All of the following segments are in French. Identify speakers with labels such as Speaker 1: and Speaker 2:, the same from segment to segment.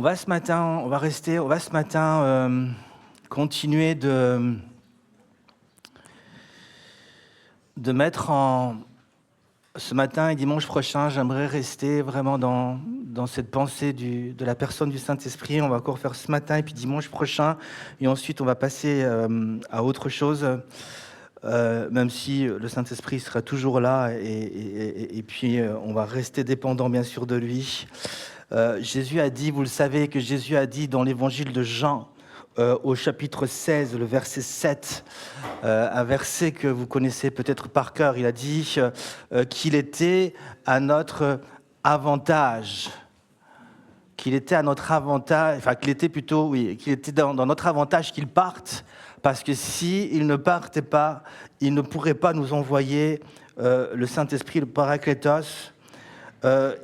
Speaker 1: On va ce matin continuer de mettre en... Ce matin et dimanche prochain, j'aimerais rester vraiment dans cette pensée de la personne du Saint-Esprit. On va encore faire ce matin et puis dimanche prochain. Et ensuite, on va passer à autre chose, même si le Saint-Esprit sera toujours là. Et puis, on va rester dépendant, bien sûr, de lui. Jésus a dit, vous le savez, que Jésus a dit dans l'évangile de Jean, au chapitre 16, le verset 7, un verset que vous connaissez peut-être par cœur. Il a dit qu'il était à notre avantage. Qu'il était à notre avantage, enfin qu'il était plutôt, oui, qu'il était dans notre avantage qu'il parte, parce que s'il ne partait pas, il ne pourrait pas nous envoyer le Saint-Esprit, le Parakletos.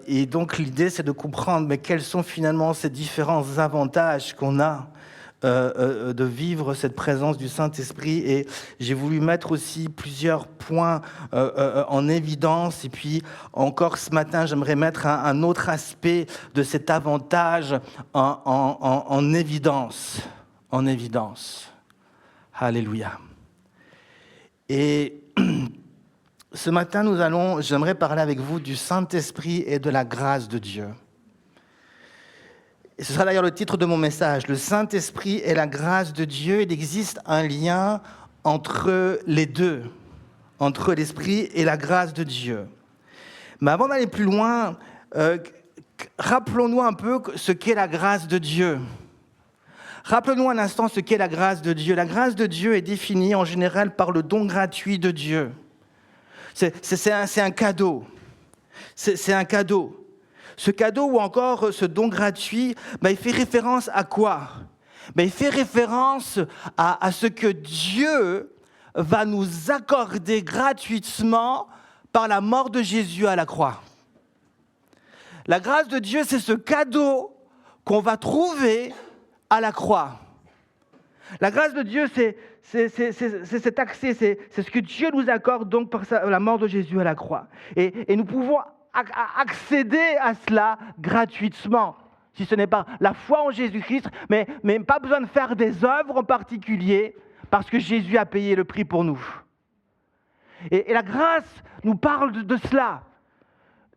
Speaker 1: Et donc l'idée, c'est de comprendre, mais quels sont finalement ces différents avantages qu'on a de vivre cette présence du Saint-Esprit. Et j'ai voulu mettre aussi plusieurs points en évidence. Et puis encore ce matin, j'aimerais mettre un autre aspect de cet avantage en évidence. En évidence. Alléluia. Et ce matin, j'aimerais parler avec vous du Saint-Esprit et de la grâce de Dieu. Et ce sera d'ailleurs le titre de mon message, le Saint-Esprit et la grâce de Dieu. Il existe un lien entre les deux, entre l'Esprit et la grâce de Dieu. Mais avant d'aller plus loin, rappelons-nous un peu ce qu'est la grâce de Dieu. Rappelons-nous un instant ce qu'est la grâce de Dieu. La grâce de Dieu est définie en général par le don gratuit de Dieu. C'est un cadeau. C'est un cadeau. Ce cadeau ou encore ce don gratuit, il fait référence à quoi ? Il fait référence à ce que Dieu va nous accorder gratuitement par la mort de Jésus à la croix. La grâce de Dieu, c'est ce cadeau qu'on va trouver à la croix. La grâce de Dieu, c'est cet accès, c'est ce que Dieu nous accorde donc par la mort de Jésus à la croix. Et nous pouvons accéder à cela gratuitement, si ce n'est pas la foi en Jésus-Christ, mais pas besoin de faire des œuvres en particulier, parce que Jésus a payé le prix pour nous. Et la grâce nous parle de cela,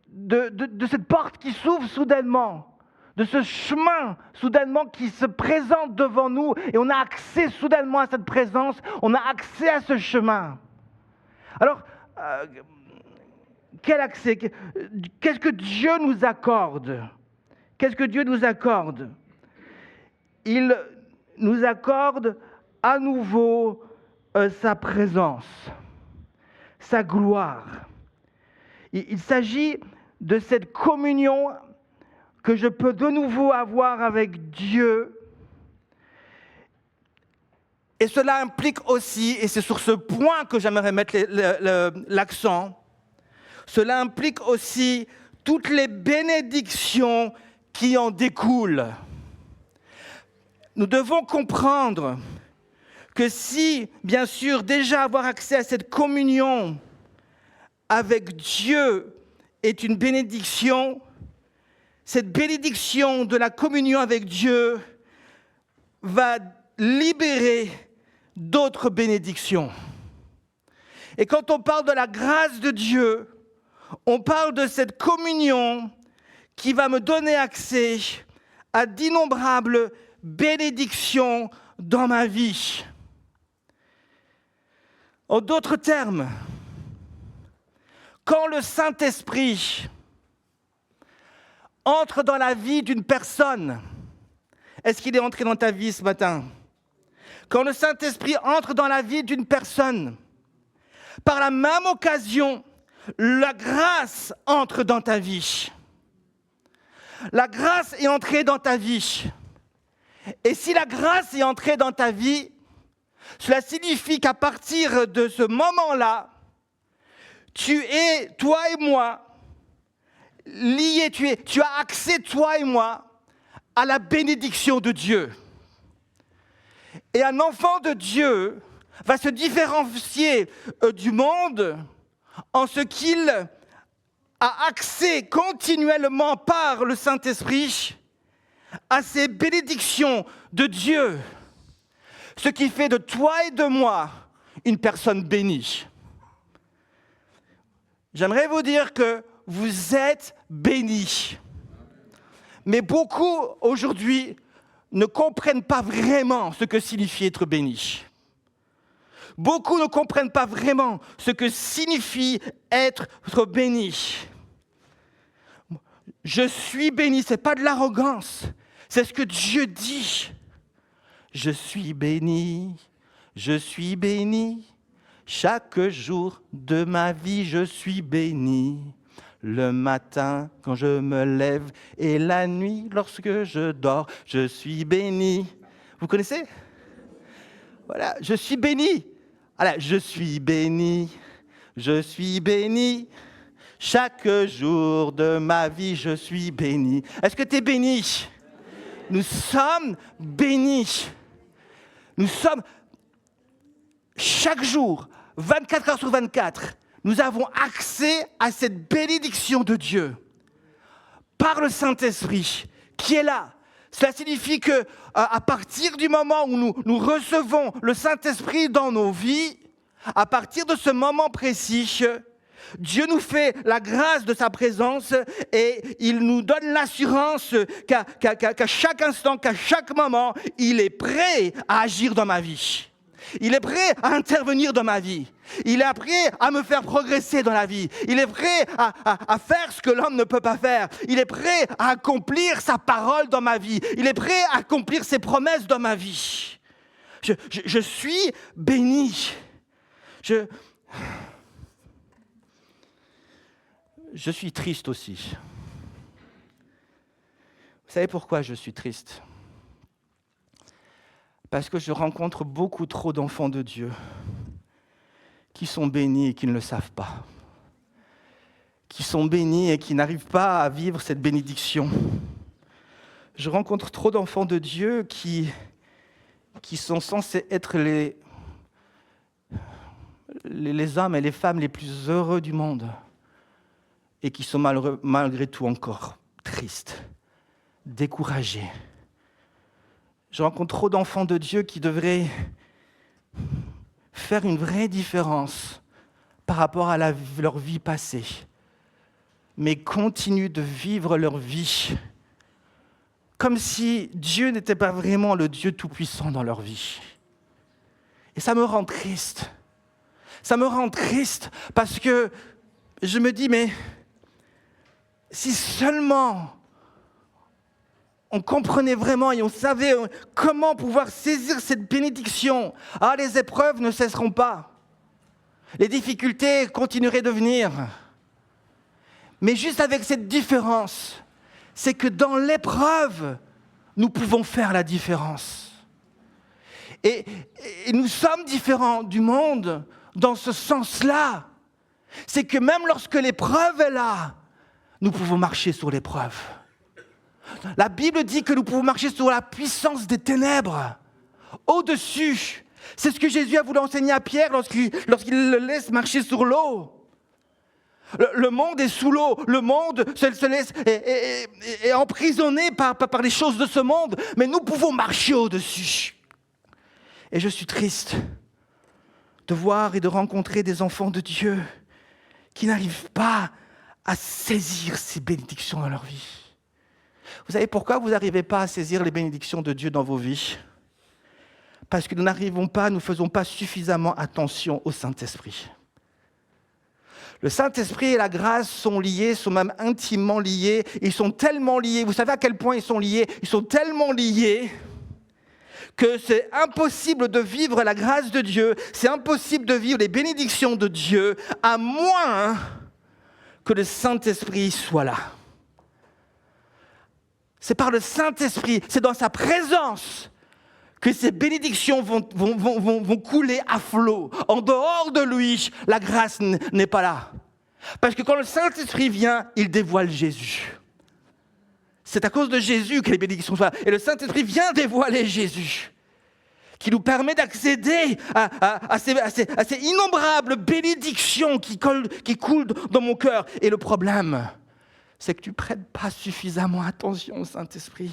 Speaker 1: de cette porte qui s'ouvre soudainement, de ce chemin soudainement qui se présente devant nous, et on a accès soudainement à cette présence, on a accès à ce chemin. Alors, quel accès ? Qu'est-ce que Dieu nous accorde ? Qu'est-ce que Dieu nous accorde ? Il nous accorde à nouveau sa présence, sa gloire. Il s'agit de cette communion que je peux de nouveau avoir avec Dieu. Et cela implique aussi, et c'est sur ce point que j'aimerais mettre l'accent, cela implique aussi toutes les bénédictions qui en découlent. Nous devons comprendre que si, bien sûr, déjà avoir accès à cette communion avec Dieu est une bénédiction, cette bénédiction de la communion avec Dieu va libérer d'autres bénédictions. Et quand on parle de la grâce de Dieu, on parle de cette communion qui va me donner accès à d'innombrables bénédictions dans ma vie. En d'autres termes, quand le Saint-Esprit entre dans la vie d'une personne, est-ce qu'il est entré dans ta vie ce matin ? Quand le Saint-Esprit entre dans la vie d'une personne, par la même occasion, la grâce entre dans ta vie. La grâce est entrée dans ta vie. Et si la grâce est entrée dans ta vie, cela signifie qu'à partir de ce moment-là, tu es, toi et moi, liés, tu as accès, toi et moi, à la bénédiction de Dieu. Et un enfant de Dieu va se différencier du monde en ce qu'il a accès continuellement par le Saint-Esprit à ces bénédictions de Dieu, ce qui fait de toi et de moi une personne bénie. J'aimerais vous dire que vous êtes bénis. Mais beaucoup aujourd'hui ne comprennent pas vraiment ce que signifie être béni. Beaucoup ne comprennent pas vraiment ce que signifie être béni. Je suis béni, ce n'est pas de l'arrogance, c'est ce que Dieu dit. Je suis béni, chaque jour de ma vie je suis béni. Le matin quand je me lève et la nuit lorsque je dors, je suis béni. Vous connaissez ? Voilà, je suis béni. Voilà, je suis béni. Chaque jour de ma vie, je suis béni. Est-ce que tu es béni ? Nous sommes bénis. Nous sommes, chaque jour, 24 heures sur 24, nous avons accès à cette bénédiction de Dieu par le Saint-Esprit qui est là. Cela signifie que à partir du moment où nous recevons le Saint-Esprit dans nos vies, à partir de ce moment précis, Dieu nous fait la grâce de sa présence et il nous donne l'assurance qu'à chaque instant, qu'à chaque moment, il est prêt à agir dans ma vie. Il est prêt à intervenir dans ma vie. Il est prêt à me faire progresser dans la vie. Il est prêt à faire ce que l'homme ne peut pas faire. Il est prêt à accomplir sa parole dans ma vie. Il est prêt à accomplir ses promesses dans ma vie. Je suis béni. Je suis triste aussi. Vous savez pourquoi je suis triste ? Parce que je rencontre beaucoup trop d'enfants de Dieu qui sont bénis et qui ne le savent pas. Qui sont bénis et qui n'arrivent pas à vivre cette bénédiction. Je rencontre trop d'enfants de Dieu qui sont censés être les hommes et les femmes les plus heureux du monde et qui sont malgré tout encore tristes, découragés. Je rencontre trop d'enfants de Dieu qui devraient faire une vraie différence par rapport à leur vie passée, mais continuent de vivre leur vie comme si Dieu n'était pas vraiment le Dieu tout-puissant dans leur vie. Et ça me rend triste. Ça me rend triste parce que je me dis, mais si seulement on comprenait vraiment et on savait comment pouvoir saisir cette bénédiction. Ah, les épreuves ne cesseront pas. Les difficultés continueraient de venir. Mais juste avec cette différence, c'est que dans l'épreuve, nous pouvons faire la différence. Et nous sommes différents du monde dans ce sens-là. C'est que même lorsque l'épreuve est là, nous pouvons marcher sur l'épreuve. La Bible dit que nous pouvons marcher sur la puissance des ténèbres, au-dessus. C'est ce que Jésus a voulu enseigner à Pierre lorsqu'il le laisse marcher sur l'eau. Le monde est sous l'eau, le monde se laisse est emprisonné par les choses de ce monde, mais nous pouvons marcher au-dessus. Et je suis triste de voir et de rencontrer des enfants de Dieu qui n'arrivent pas à saisir ces bénédictions dans leur vie. Vous savez pourquoi vous n'arrivez pas à saisir les bénédictions de Dieu dans vos vies ? Parce que nous ne faisons pas suffisamment attention au Saint-Esprit. Le Saint-Esprit et la grâce sont liés, sont même intimement liés. Ils sont tellement liés, vous savez à quel point ils sont liés ? Ils sont tellement liés que c'est impossible de vivre la grâce de Dieu, c'est impossible de vivre les bénédictions de Dieu, à moins que le Saint-Esprit soit là. C'est par le Saint-Esprit, c'est dans sa présence que ces bénédictions vont couler à flot. En dehors de lui, la grâce n'est pas là. Parce que quand le Saint-Esprit vient, il dévoile Jésus. C'est à cause de Jésus que les bénédictions sont là. Et le Saint-Esprit vient dévoiler Jésus, qui nous permet d'accéder à ces innombrables bénédictions qui coulent dans mon cœur. Et le problème, c'est que tu ne prêtes pas suffisamment attention au Saint-Esprit.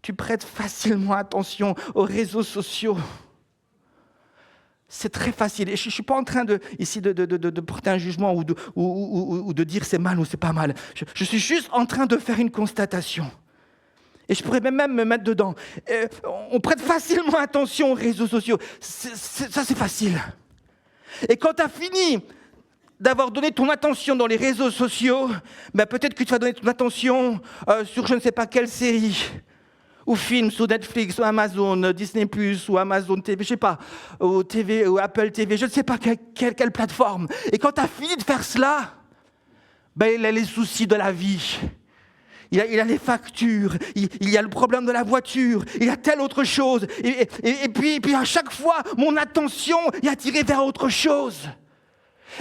Speaker 1: tu prêtes facilement attention aux réseaux sociaux. C'est très facile. Et je ne suis pas en train ici de porter un jugement ou de dire c'est mal ou c'est pas mal. Je suis juste en train de faire une constatation. Et je pourrais même me mettre dedans. On prête facilement attention aux réseaux sociaux. Ça, c'est facile. Et quand tu as fini d'avoir donné ton attention dans les réseaux sociaux, ben peut-être que tu vas donner ton attention sur je ne sais pas quelle série, ou film sur Netflix, ou Amazon, Disney+, ou Amazon TV, je ne sais pas, ou TV, ou Apple TV, je ne sais pas quelle plateforme. Et quand tu as fini de faire cela, ben il a les soucis de la vie. Il a les factures, il y a le problème de la voiture, il y a telle autre chose. Et puis à chaque fois, mon attention est attirée vers autre chose.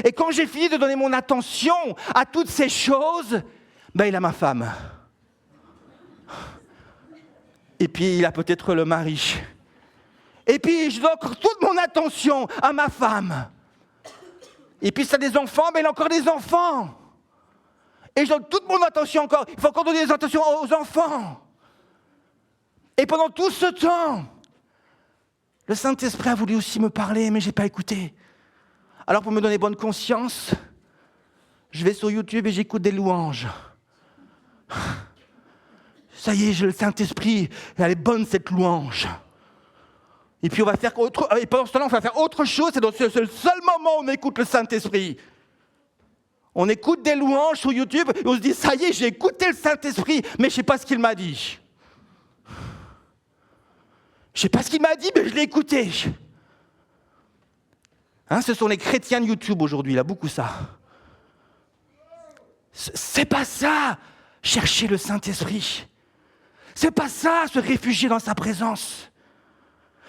Speaker 1: Et quand j'ai fini de donner mon attention à toutes ces choses, ben il a ma femme. Et puis il a peut-être le mari. Et puis je donne toute mon attention à ma femme. Et puis si tu as des enfants, ben il a encore des enfants. Et je donne toute mon attention encore. Il faut encore donner des attentions aux enfants. Et pendant tout ce temps, le Saint-Esprit a voulu aussi me parler, mais je n'ai pas écouté. Alors pour me donner bonne conscience, je vais sur YouTube et j'écoute des louanges. Ça y est, j'ai le Saint-Esprit, elle est bonne cette louange. Et puis on va faire et pendant ce temps-là, on va faire autre chose, c'est le seul moment où on écoute le Saint-Esprit. On écoute des louanges sur YouTube et on se dit, ça y est, j'ai écouté le Saint-Esprit, mais je ne sais pas ce qu'il m'a dit. Je ne sais pas ce qu'il m'a dit, mais je l'ai écouté. Ce sont les chrétiens de YouTube aujourd'hui, il y a beaucoup ça. C'est pas ça, chercher le Saint-Esprit. C'est pas ça, se réfugier dans sa présence.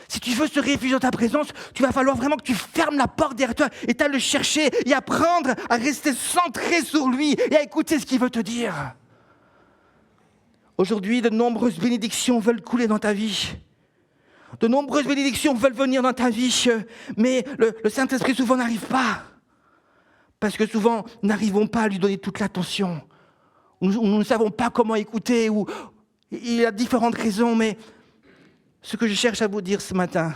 Speaker 1: Si tu veux se réfugier dans ta présence, tu vas falloir vraiment que tu fermes la porte derrière toi et t'as le chercher et apprendre à rester centré sur lui et à écouter ce qu'il veut te dire. Aujourd'hui, de nombreuses bénédictions veulent couler dans ta vie. De nombreuses bénédictions veulent venir dans ta vie, mais le Saint-Esprit souvent n'arrive pas. Parce que souvent, nous n'arrivons pas à lui donner toute l'attention. Nous ne savons pas comment écouter, ou il y a différentes raisons, mais ce que je cherche à vous dire ce matin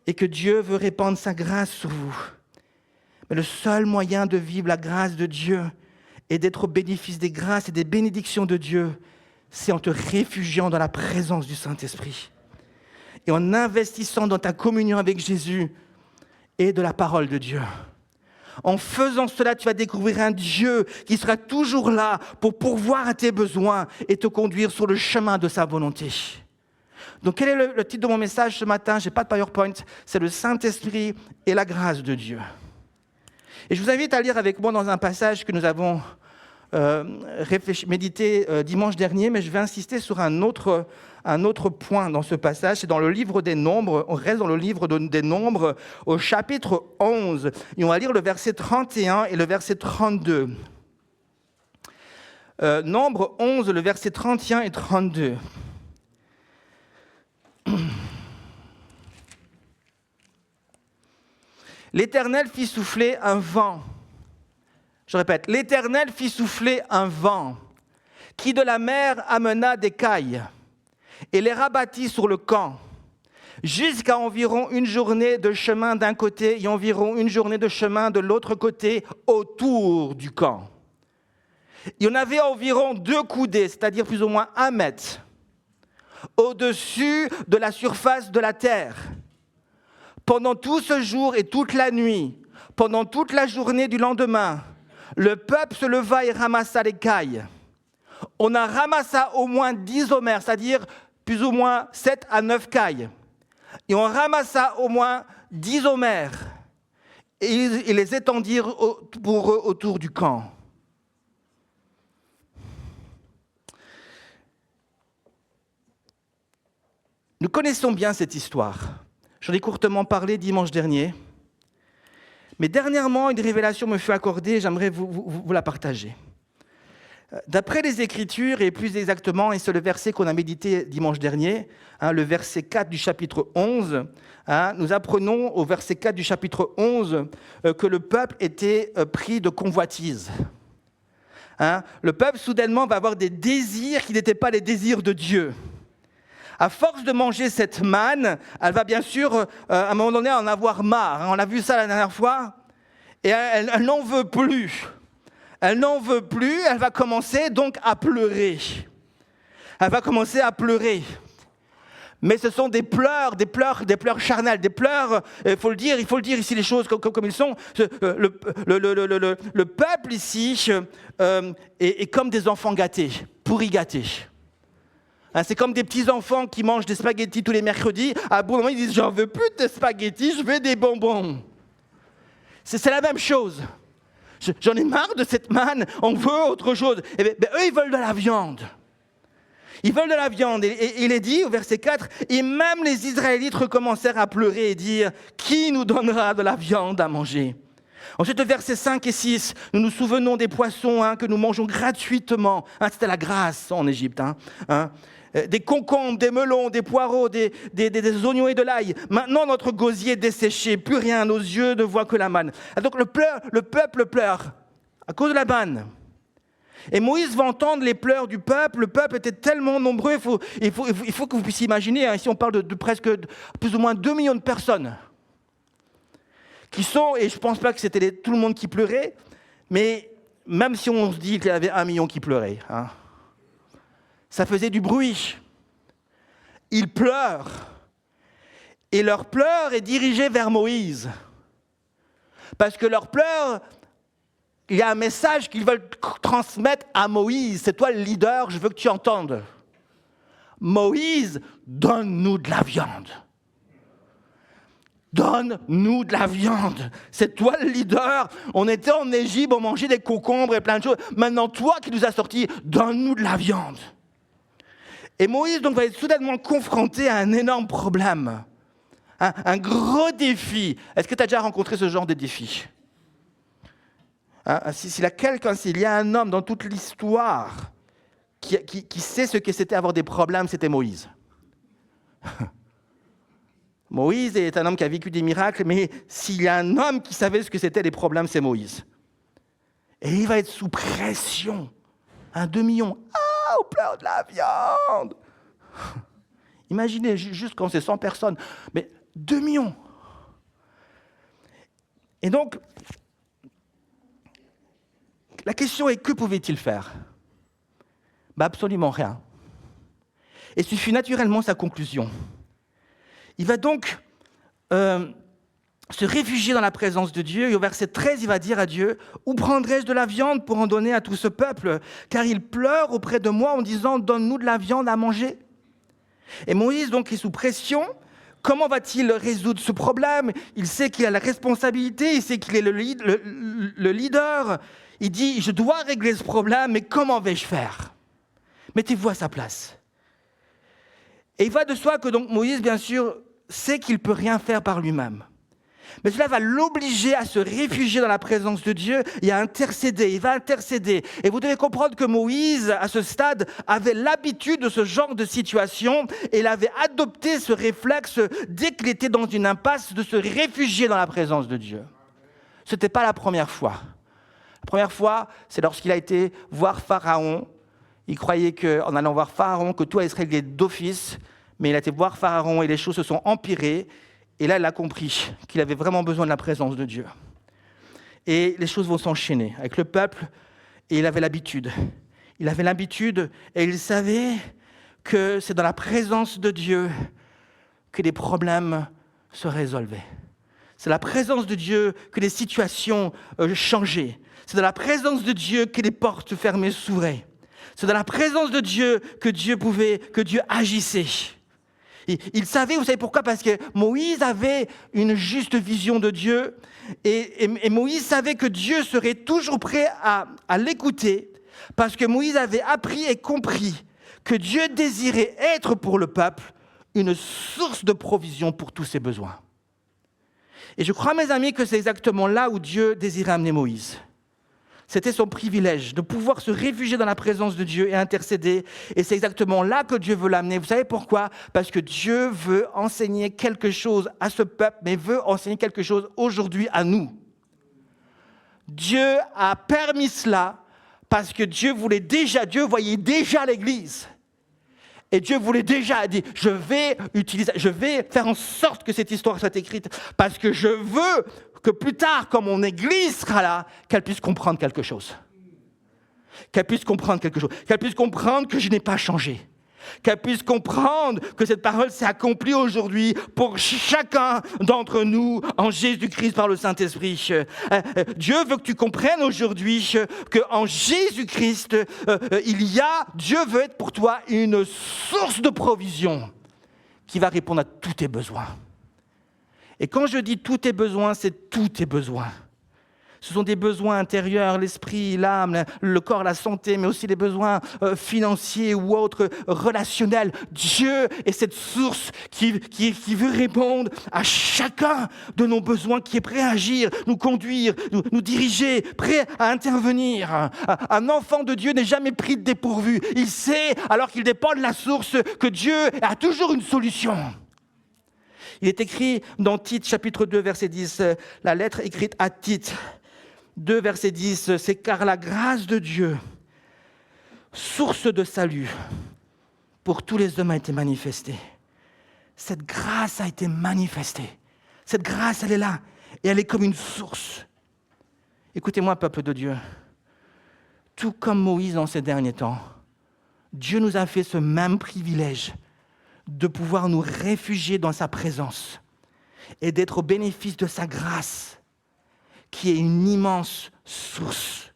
Speaker 1: est que Dieu veut répandre sa grâce sur vous. Mais le seul moyen de vivre la grâce de Dieu et d'être au bénéfice des grâces et des bénédictions de Dieu, c'est en te réfugiant dans la présence du Saint-Esprit. Et en investissant dans ta communion avec Jésus et de la parole de Dieu. En faisant cela, tu vas découvrir un Dieu qui sera toujours là pour pourvoir à tes besoins et te conduire sur le chemin de sa volonté. Donc quel est le titre de mon message ce matin? Je n'ai pas de PowerPoint, c'est le Saint-Esprit et la grâce de Dieu. Et je vous invite à lire avec moi dans un passage que nous avons médité dimanche dernier, mais je vais insister sur un autre point dans ce passage. C'est dans le livre des Nombres, on reste dans le livre des Nombres au chapitre 11, et on va lire le verset 31 et le verset 32. Nombre 11, le verset 31 et 32. L'Éternel fit souffler un vent. Je répète, l'Éternel fit souffler un vent qui de la mer amena des cailles et les rabattit sur le camp, jusqu'à environ une journée de chemin d'un côté et environ une journée de chemin de l'autre côté autour du camp. Il y en avait environ 2 coudées, c'est-à-dire plus ou moins 1 mètre, au-dessus de la surface de la terre. Pendant tout ce jour et toute la nuit, pendant toute la journée du lendemain, le peuple se leva et ramassa les cailles. On a ramassé au moins 10 omers, c'est-à-dire plus ou moins 7 à 9 cailles. Et on ramassa au moins 10 omers et ils les étendirent autour du camp. Nous connaissons bien cette histoire. J'en ai courtement parlé dimanche dernier. Mais dernièrement, une révélation me fut accordée et j'aimerais vous la partager. D'après les Écritures, et plus exactement, et c'est le verset qu'on a médité dimanche dernier, le verset 4 du chapitre 11, nous apprenons au verset 4 du chapitre 11 que le peuple était pris de convoitise. Le peuple, soudainement, va avoir des désirs qui n'étaient pas les désirs de Dieu. À force de manger cette manne, elle va bien sûr, à un moment donné, en avoir marre. On a vu ça la dernière fois. Et elle n'en veut plus. Elle n'en veut plus, elle va commencer donc à pleurer. Elle va commencer à pleurer. Mais ce sont des pleurs charnels, des pleurs, il faut le dire ici les choses comme ils sont. Le peuple ici est comme des enfants gâtés, pourris gâtés. Hein, c'est comme des petits enfants qui mangent des spaghettis tous les mercredis. À un bon moment, ils disent « J'en veux plus de spaghettis, je veux des bonbons. » C'est la même chose. J'en ai marre de cette manne, on veut autre chose. Et bien, eux, ils veulent de la viande. Ils veulent de la viande. Et il est dit au verset 4, « Et même les Israélites recommencèrent à pleurer et dire, « Qui nous donnera de la viande à manger ?» Ensuite, versets 5 et 6, nous nous souvenons des poissons que nous mangeons gratuitement. C'était la grâce en Égypte. Des concombres, des melons, des poireaux, des oignons et de l'ail. Maintenant, notre gosier est desséché, plus rien, nos yeux ne voient que la manne. Donc le peuple pleure à cause de la manne. Et Moïse va entendre les pleurs du peuple. Le peuple était tellement nombreux, il faut que vous puissiez imaginer, ici on parle de presque plus ou moins 2 millions de personnes qui sont, et je ne pense pas que c'était tout le monde qui pleurait, mais même si on se dit qu'il y avait 1 million qui pleurait, ça faisait du bruit. Ils pleurent. Et leur pleur est dirigé vers Moïse. Parce que leur pleur, il y a un message qu'ils veulent transmettre à Moïse. C'est toi le leader, je veux que tu entendes. Moïse, donne-nous de la viande. Donne-nous de la viande. C'est toi le leader. On était en Égypte, on mangeait des concombres et plein de choses. Maintenant, toi qui nous as sortis, donne-nous de la viande. Et Moïse donc va être soudainement confronté à un énorme problème, un gros défi. Est-ce que tu as déjà rencontré ce genre de défi ? S'il y a un homme dans toute l'histoire qui sait ce que c'était avoir des problèmes, c'était Moïse. Moïse est un homme qui a vécu des miracles, mais s'il y a un homme qui savait ce que c'était les problèmes, c'est Moïse. Et il va être sous pression. 2 millions. On pleure de la viande. Imaginez, juste quand c'est 100 personnes, mais 2 millions. Et donc, la question est, que pouvait-il faire ? Absolument rien. Et suffit naturellement sa conclusion. Il va donc se réfugier dans la présence de Dieu. Et au verset 13, il va dire à Dieu, « Où prendrai-je de la viande pour en donner à tout ce peuple ? Car il pleure auprès de moi en disant, donne-nous de la viande à manger. » Et Moïse donc est sous pression. Comment va-t-il résoudre ce problème ? Il sait qu'il a la responsabilité, il sait qu'il est le leader. Il dit, je dois régler ce problème, mais comment vais-je faire ? Mettez-vous à sa place. Et il va de soi que donc Moïse, bien sûr, sait qu'il ne peut rien faire par lui-même. Mais cela va l'obliger à se réfugier dans la présence de Dieu et à intercéder. Il va intercéder. Et vous devez comprendre que Moïse, à ce stade, avait l'habitude de ce genre de situation et il avait adopté ce réflexe dès qu'il était dans une impasse de se réfugier dans la présence de Dieu. Ce n'était pas la première fois. La première fois, c'est lorsqu'il a été voir Pharaon. Il croyait qu'en allant voir Pharaon, que tout allait se régler d'office, mais il a été voir Pharaon et les choses se sont empirées. Et là, il a compris qu'il avait vraiment besoin de la présence de Dieu. Et les choses vont s'enchaîner avec le peuple, et il avait l'habitude. Il avait l'habitude, et il savait que c'est dans la présence de Dieu que les problèmes se résolvaient. C'est la présence de Dieu que les situations changeaient. C'est dans la présence de Dieu que les portes fermées s'ouvraient. C'est dans la présence de Dieu que Dieu agissait. Il savait, vous savez pourquoi ? Parce que Moïse avait une juste vision de Dieu et Moïse savait que Dieu serait toujours prêt à l'écouter parce que Moïse avait appris et compris que Dieu désirait être pour le peuple une source de provision pour tous ses besoins. Et je crois, mes amis, que c'est exactement là où Dieu désirait amener Moïse. C'était son privilège de pouvoir se réfugier dans la présence de Dieu et intercéder. Et c'est exactement là que Dieu veut l'amener. Vous savez pourquoi ? Parce que Dieu veut enseigner quelque chose à ce peuple, mais veut enseigner quelque chose aujourd'hui à nous. Dieu a permis cela parce que Dieu voyait déjà l'Église. Et Dieu voulait déjà dire, je vais faire en sorte que cette histoire soit écrite parce que je veux que plus tard, quand mon Église sera là, qu'elle puisse comprendre quelque chose. Qu'elle puisse comprendre quelque chose. Qu'elle puisse comprendre que je n'ai pas changé. Qu'elle puisse comprendre que cette parole s'est accomplie aujourd'hui pour chacun d'entre nous en Jésus-Christ par le Saint-Esprit. Dieu veut que tu comprennes aujourd'hui qu'en Jésus-Christ, Dieu veut être pour toi une source de provision qui va répondre à tous tes besoins. Et quand je dis tous tes besoins, c'est tous tes besoins. Ce sont des besoins intérieurs, l'esprit, l'âme, le corps, la santé, mais aussi les besoins financiers ou autres, relationnels. Dieu est cette source qui veut répondre à chacun de nos besoins, qui est prêt à agir, nous conduire, nous diriger, prêt à intervenir. Un enfant de Dieu n'est jamais pris de dépourvu. Il sait, alors qu'il dépend de la source, que Dieu a toujours une solution. Il est écrit dans Tite, chapitre 2, verset 10, la lettre écrite à Tite, 2, verset 10, c'est car la grâce de Dieu, source de salut, pour tous les hommes a été manifestée. Cette grâce a été manifestée. Cette grâce, elle est là, et elle est comme une source. Écoutez-moi, peuple de Dieu, tout comme Moïse en ces derniers temps, Dieu nous a fait ce même privilège de pouvoir nous réfugier dans sa présence et d'être au bénéfice de sa grâce, qui est une immense source.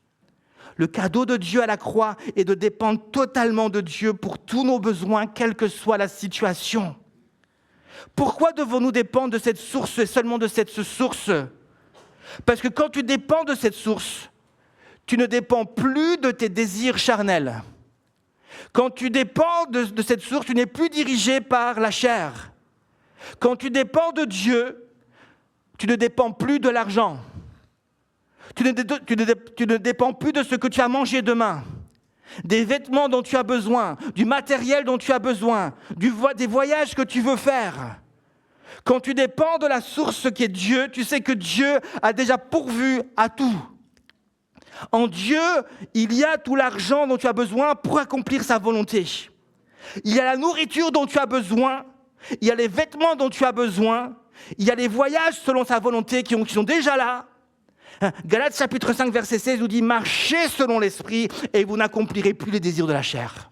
Speaker 1: Le cadeau de Dieu à la croix est de dépendre totalement de Dieu pour tous nos besoins, quelle que soit la situation. Pourquoi devons-nous dépendre de cette source et seulement de cette source ? Parce que quand tu dépends de cette source, tu ne dépends plus de tes désirs charnels. Quand tu dépends de cette source, tu n'es plus dirigé par la chair. Quand tu dépends de Dieu, tu ne dépends plus de l'argent. Tu ne dépends plus de ce que tu as mangé demain, des vêtements dont tu as besoin, du matériel dont tu as besoin, des voyages que tu veux faire. Quand tu dépends de la source qui est Dieu, tu sais que Dieu a déjà pourvu à tout. En Dieu, il y a tout l'argent dont tu as besoin pour accomplir sa volonté. Il y a la nourriture dont tu as besoin, il y a les vêtements dont tu as besoin, il y a les voyages selon sa volonté qui sont déjà là. Galates chapitre 5, verset 16 nous dit « Marchez selon l'esprit et vous n'accomplirez plus les désirs de la chair. »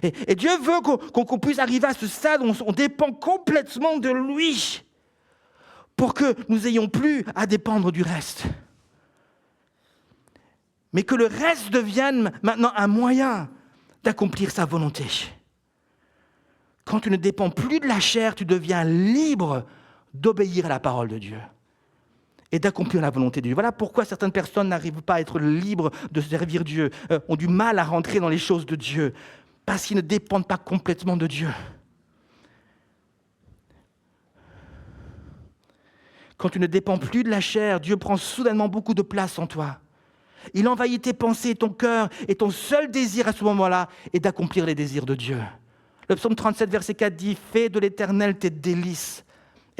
Speaker 1: Et Dieu veut qu'on puisse arriver à ce stade où on dépend complètement de lui pour que nous n'ayons plus à dépendre du reste. Mais que le reste devienne maintenant un moyen d'accomplir sa volonté. Quand tu ne dépends plus de la chair, tu deviens libre d'obéir à la parole de Dieu et d'accomplir la volonté de Dieu. Voilà pourquoi certaines personnes n'arrivent pas à être libres de servir Dieu, ont du mal à rentrer dans les choses de Dieu, parce qu'ils ne dépendent pas complètement de Dieu. Quand tu ne dépends plus de la chair, Dieu prend soudainement beaucoup de place en toi. Il envahit tes pensées et ton cœur, et ton seul désir à ce moment-là est d'accomplir les désirs de Dieu. Le psaume 37, verset 4 dit « Fais de l'Éternel tes délices,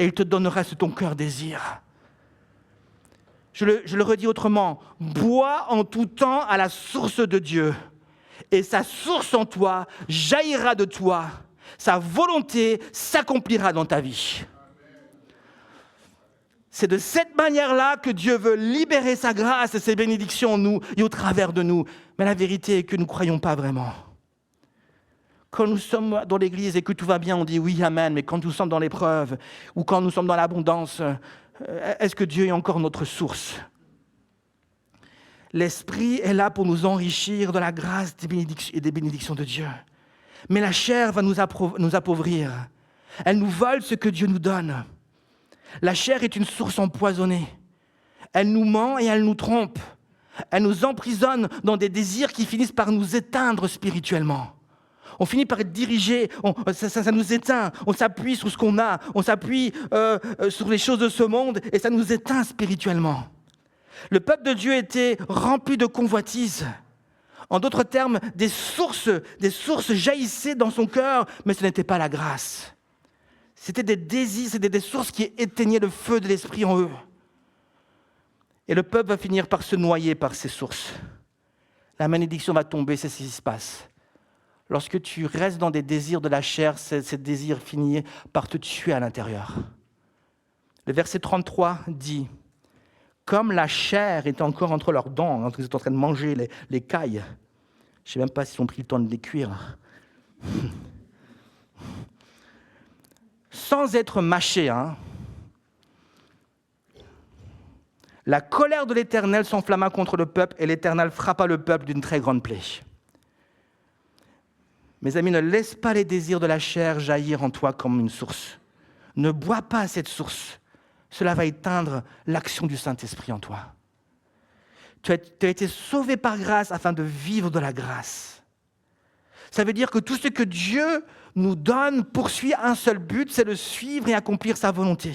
Speaker 1: et il te donnera ce que ton cœur désire. » Je le redis autrement, bois en tout temps à la source de Dieu, et sa source en toi jaillira de toi, sa volonté s'accomplira dans ta vie. C'est de cette manière-là que Dieu veut libérer sa grâce et ses bénédictions en nous et au travers de nous. Mais la vérité est que nous ne croyons pas vraiment. Quand nous sommes dans l'église et que tout va bien, on dit oui, amen. Mais quand nous sommes dans l'épreuve ou quand nous sommes dans l'abondance, est-ce que Dieu est encore notre source ? L'Esprit est là pour nous enrichir de la grâce et des bénédictions de Dieu. Mais la chair va nous appauvrir. Elle nous vole ce que Dieu nous donne. La chair est une source empoisonnée. Elle nous ment et elle nous trompe. Elle nous emprisonne dans des désirs qui finissent par nous éteindre spirituellement. On finit par être dirigé, ça nous éteint. On s'appuie sur ce qu'on a, on s'appuie sur les choses de ce monde et ça nous éteint spirituellement. Le peuple de Dieu était rempli de convoitises. En d'autres termes, des sources jaillissaient dans son cœur, mais ce n'était pas la grâce. C'était des désirs, c'était des sources qui éteignaient le feu de l'esprit en eux. Et le peuple va finir par se noyer par ces sources. La malédiction va tomber, c'est ce qui se passe. lorsque tu restes dans des désirs de la chair, ces désirs finissent par te tuer à l'intérieur. Le verset 33 dit, « Comme la chair est encore entre leurs dents, quand ils sont en train de manger les cailles, je ne sais même pas s'ils ont pris le temps de les cuire, sans être mâchés, la colère de l'Éternel s'enflamma contre le peuple et l'Éternel frappa le peuple d'une très grande plaie. » Mes amis, ne laisse pas les désirs de la chair jaillir en toi comme une source. Ne bois pas cette source. Cela va éteindre l'action du Saint-Esprit en toi. Tu as été sauvé par grâce afin de vivre de la grâce. Ça veut dire que tout ce que Dieu nous donne poursuit un seul but, c'est de suivre et accomplir sa volonté.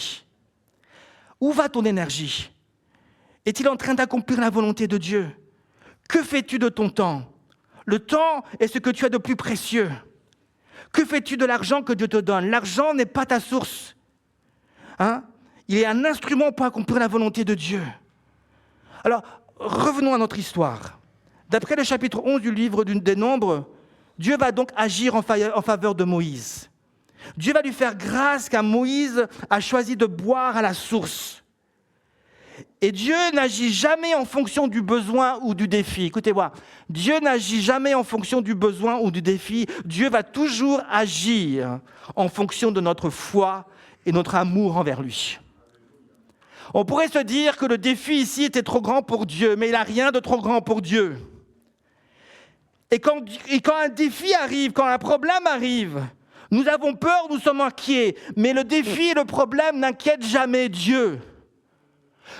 Speaker 1: Où va ton énergie ? Est-il en train d'accomplir la volonté de Dieu ? Que fais-tu de ton temps ? Le temps est ce que tu as de plus précieux. Que fais-tu de l'argent que Dieu te donne ? L'argent n'est pas ta source. Il est un instrument pour accomplir la volonté de Dieu. Alors, revenons à notre histoire. D'après le chapitre 11 du livre des Nombres, Dieu va donc agir en faveur de Moïse. Dieu va lui faire grâce car Moïse a choisi de boire à la source. Et Dieu n'agit jamais en fonction du besoin ou du défi. Écoutez-moi, Dieu n'agit jamais en fonction du besoin ou du défi. Dieu va toujours agir en fonction de notre foi et notre amour envers lui. On pourrait se dire que le défi ici était trop grand pour Dieu, mais il n'a rien de trop grand pour Dieu. Et quand un défi arrive, quand un problème arrive, nous avons peur, nous sommes inquiets, mais le défi et le problème n'inquiètent jamais Dieu.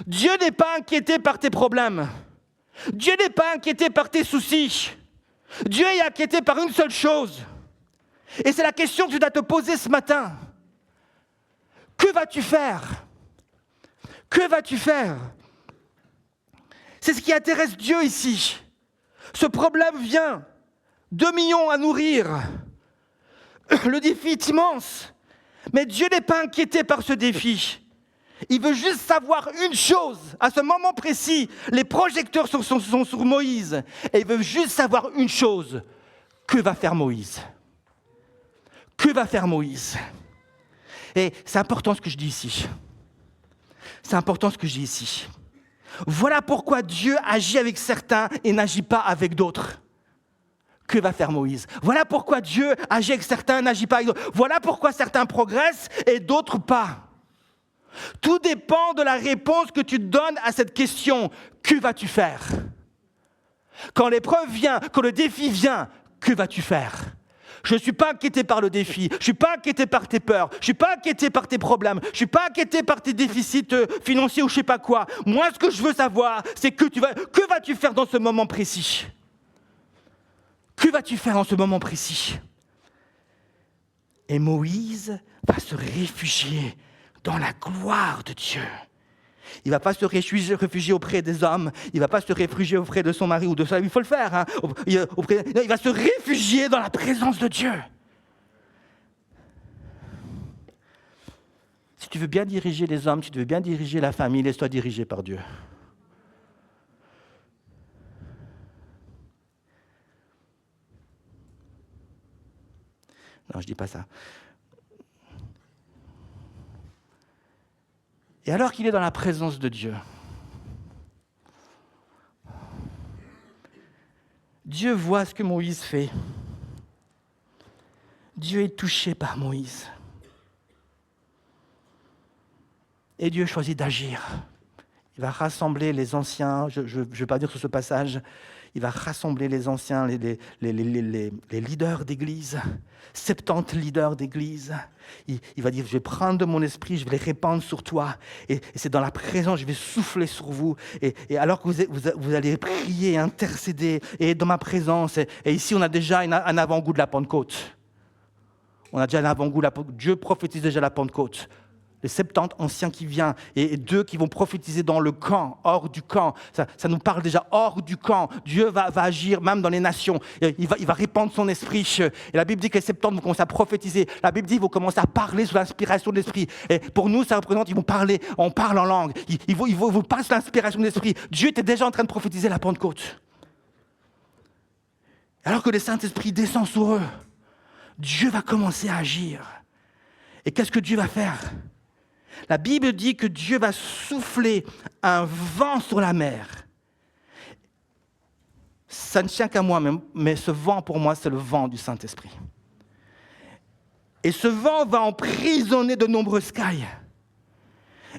Speaker 1: Dieu n'est pas inquiété par tes problèmes. Dieu n'est pas inquiété par tes soucis. Dieu est inquiété par une seule chose. Et c'est la question que tu dois te poser ce matin. Que vas-tu faire ? Que vas-tu faire ? C'est ce qui intéresse Dieu ici. Ce problème vient. 2 millions à nourrir. Le défi est immense. Mais Dieu n'est pas inquiété par ce défi. Il veut juste savoir une chose. À ce moment précis, les projecteurs sont sur Moïse. Et il veut juste savoir une chose. Que va faire Moïse ? Que va faire Moïse ? Et c'est important ce que je dis ici. C'est important ce que je dis ici. Voilà pourquoi Dieu agit avec certains et n'agit pas avec d'autres. Que va faire Moïse ? Voilà pourquoi Dieu agit avec certains et n'agit pas avec d'autres. Voilà pourquoi certains progressent et d'autres pas. Tout dépend de la réponse que tu donnes à cette question. Que vas-tu faire ? Quand l'épreuve vient, quand le défi vient, que vas-tu faire ? Je ne suis pas inquiété par le défi, je ne suis pas inquiété par tes peurs, je ne suis pas inquiété par tes problèmes, je ne suis pas inquiété par tes déficits financiers ou je ne sais pas quoi. Moi, ce que je veux savoir, c'est que vas-tu faire dans ce moment précis ? Que vas-tu faire en ce moment précis ? Et Moïse va se réfugier dans la gloire de Dieu. Il ne va pas se réfugier auprès des hommes, il ne va pas se réfugier auprès de son mari ou de ça, il faut le faire. Il va se réfugier dans la présence de Dieu. Si tu veux bien diriger les hommes, si tu veux bien diriger la famille, laisse-toi diriger par Dieu. Non, je ne dis pas ça. Et alors qu'il est dans la présence de Dieu, Dieu voit ce que Moïse fait. Dieu est touché par Moïse. Et Dieu choisit d'agir. Il va rassembler les anciens, je ne vais pas dire sur ce passage, il va rassembler les anciens, les leaders d'église, 70 leaders d'église. Il va dire, je vais prendre de mon esprit, je vais les répandre sur toi. Et c'est dans la présence, je vais souffler sur vous. Et alors que vous allez prier, intercéder, et dans ma présence. Et ici, on a déjà un avant-goût de la Pentecôte. On a déjà un avant-goût, Dieu prophétise déjà la Pentecôte. Les 70 anciens qui viennent et 2 qui vont prophétiser dans le camp, hors du camp. Ça nous parle déjà hors du camp. Dieu va agir même dans les nations. Il va répandre son esprit. Et la Bible dit que les 70 vont commencer à prophétiser. La Bible dit qu'ils vont commencer à parler sous l'inspiration de l'esprit. Et pour nous, ça représente qu'ils vont parler, on parle en langue. Ils vous passent l'inspiration de l'esprit. Dieu était déjà en train de prophétiser la Pentecôte. Alors que le Saint-Esprit descend sur eux, Dieu va commencer à agir. Et qu'est-ce que Dieu va faire? La Bible dit que Dieu va souffler un vent sur la mer. Ça ne tient qu'à moi, mais ce vent, pour moi, c'est le vent du Saint-Esprit. Et ce vent va emprisonner de nombreuses cailles.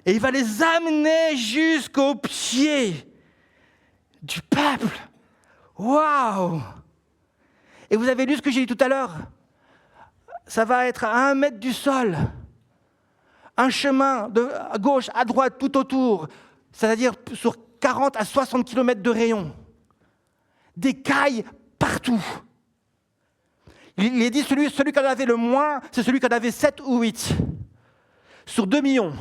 Speaker 1: Et il va les amener jusqu'au pied du peuple. Waouh! Et vous avez lu ce que j'ai dit tout à l'heure? Ça va être à 1 mètre du sol. Un chemin de à gauche, à droite, tout autour. C'est-à-dire sur 40 à 60 km de rayon. Des cailles partout. Il est dit celui qui en avait le moins, c'est celui qui en avait 7 ou 8. Sur 2 millions.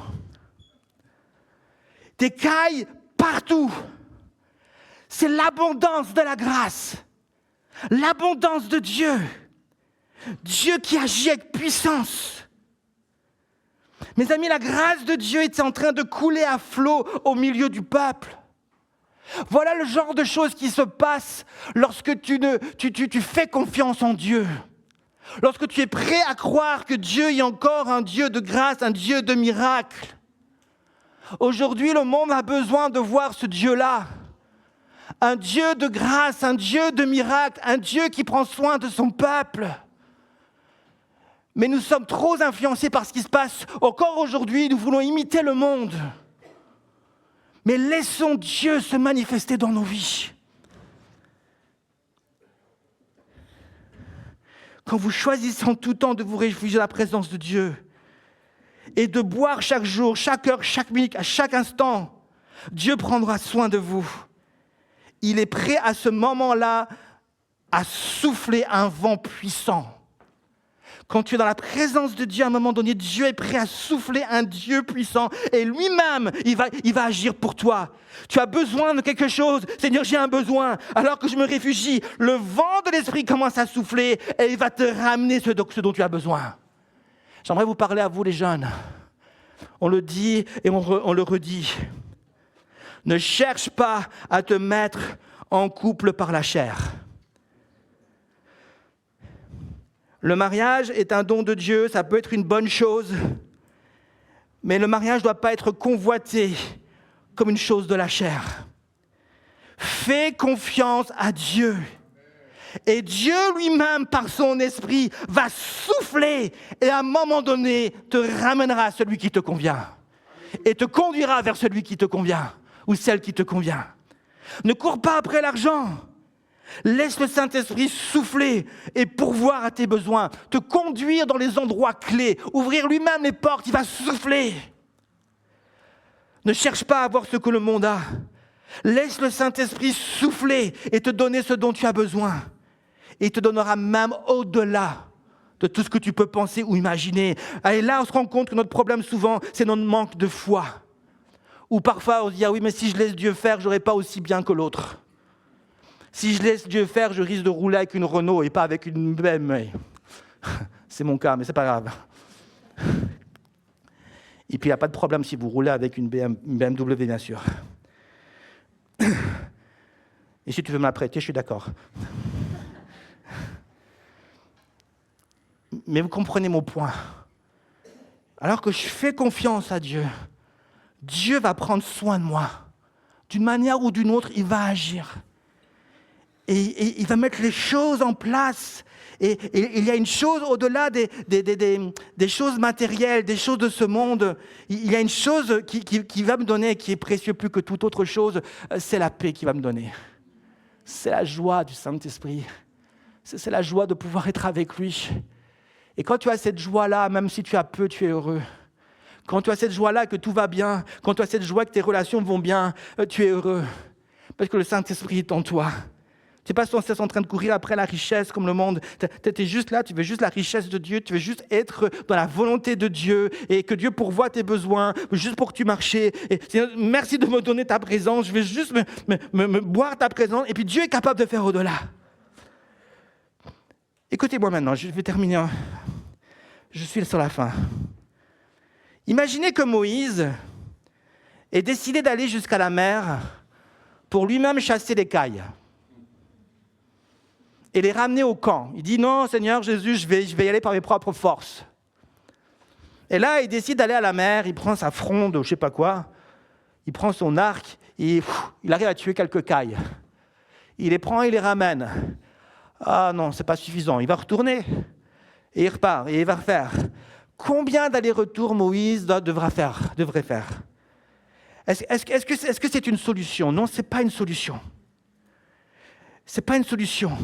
Speaker 1: Des cailles partout. C'est l'abondance de la grâce. L'abondance de Dieu. Dieu qui agit avec puissance. Mes amis, la grâce de Dieu est en train de couler à flot au milieu du peuple. Voilà le genre de choses qui se passent lorsque tu fais confiance en Dieu. Lorsque tu es prêt à croire que Dieu est encore un Dieu de grâce, un Dieu de miracles. Aujourd'hui, le monde a besoin de voir ce Dieu-là. Un Dieu de grâce, un Dieu de miracles, un Dieu qui prend soin de son peuple. Mais nous sommes trop influencés par ce qui se passe. Encore aujourd'hui, nous voulons imiter le monde. Mais laissons Dieu se manifester dans nos vies. Quand vous choisissez en tout temps de vous réfugier dans la présence de Dieu et de boire chaque jour, chaque heure, chaque minute, à chaque instant, Dieu prendra soin de vous. Il est prêt à ce moment-là à souffler un vent puissant. Quand tu es dans la présence de Dieu, à un moment donné, Dieu est prêt à souffler un Dieu puissant et lui-même, il va agir pour toi. Tu as besoin de quelque chose. Seigneur, j'ai un besoin. Alors que je me réfugie, le vent de l'Esprit commence à souffler et il va te ramener ce dont tu as besoin. J'aimerais vous parler à vous, les jeunes. On le dit et on le redit. Ne cherche pas à te mettre en couple par la chair. Le mariage est un don de Dieu, ça peut être une bonne chose, mais le mariage ne doit pas être convoité comme une chose de la chair. Fais confiance à Dieu. Et Dieu lui-même, par son esprit, va souffler et à un moment donné, te ramènera à celui qui te convient. Et te conduira vers celui qui te convient ou celle qui te convient. Ne cours pas après l'argent. Laisse le Saint-Esprit souffler et pourvoir à tes besoins, te conduire dans les endroits clés, ouvrir lui-même les portes, il va souffler. Ne cherche pas à avoir ce que le monde a. Laisse le Saint-Esprit souffler et te donner ce dont tu as besoin. Et il te donnera même au-delà de tout ce que tu peux penser ou imaginer. Et là, on se rend compte que notre problème souvent, c'est notre manque de foi. Ou parfois, on se dit, ah oui, mais si je laisse Dieu faire, je n'aurai pas aussi bien que l'autre. Si je laisse Dieu faire, je risque de rouler avec une Renault et pas avec une BMW. C'est mon cas, mais c'est pas grave. Et puis, il n'y a pas de problème si vous roulez avec une BMW, bien sûr. Et si tu veux me la prêter, je suis d'accord. Mais vous comprenez mon point. Alors que je fais confiance à Dieu, Dieu va prendre soin de moi. D'une manière ou d'une autre, il va agir. Et il va mettre les choses en place. Et il y a une chose au-delà des choses matérielles, des choses de ce monde. Il y a une chose qui va me donner, qui est précieux plus que toute autre chose, c'est la paix qu'il va me donner. C'est la joie du Saint-Esprit. C'est la joie de pouvoir être avec lui. Et quand tu as cette joie-là, même si tu as peu, tu es heureux. Quand tu as cette joie-là, que tout va bien, quand tu as cette joie que tes relations vont bien, tu es heureux. Parce que le Saint-Esprit est en toi. Tu n'es pas sans cesse en train de courir après la richesse comme le monde. Tu es juste là, tu veux juste la richesse de Dieu, tu veux juste être dans la volonté de Dieu et que Dieu pourvoie tes besoins, juste pour que tu marches. Et merci de me donner ta présence, je vais juste me boire ta présence et puis Dieu est capable de faire au-delà. Écoutez-moi maintenant, je vais terminer. Je suis sur la fin. Imaginez que Moïse ait décidé d'aller jusqu'à la mer pour lui-même chasser les cailles. et les ramener au camp. Il dit, non, Seigneur Jésus, je vais y aller par mes propres forces. Et là, il décide d'aller à la mer, il prend sa fronde, je ne sais pas quoi, il prend son arc, et il arrive à tuer quelques cailles. Il les prend, il les ramène. Ah non, ce n'est pas suffisant. Il va retourner, et il repart, et il va refaire. Combien d'allers-retours Moïse devrait faire? Est-ce que c'est une solution? Non, ce n'est pas une solution. Ce n'est pas une solution.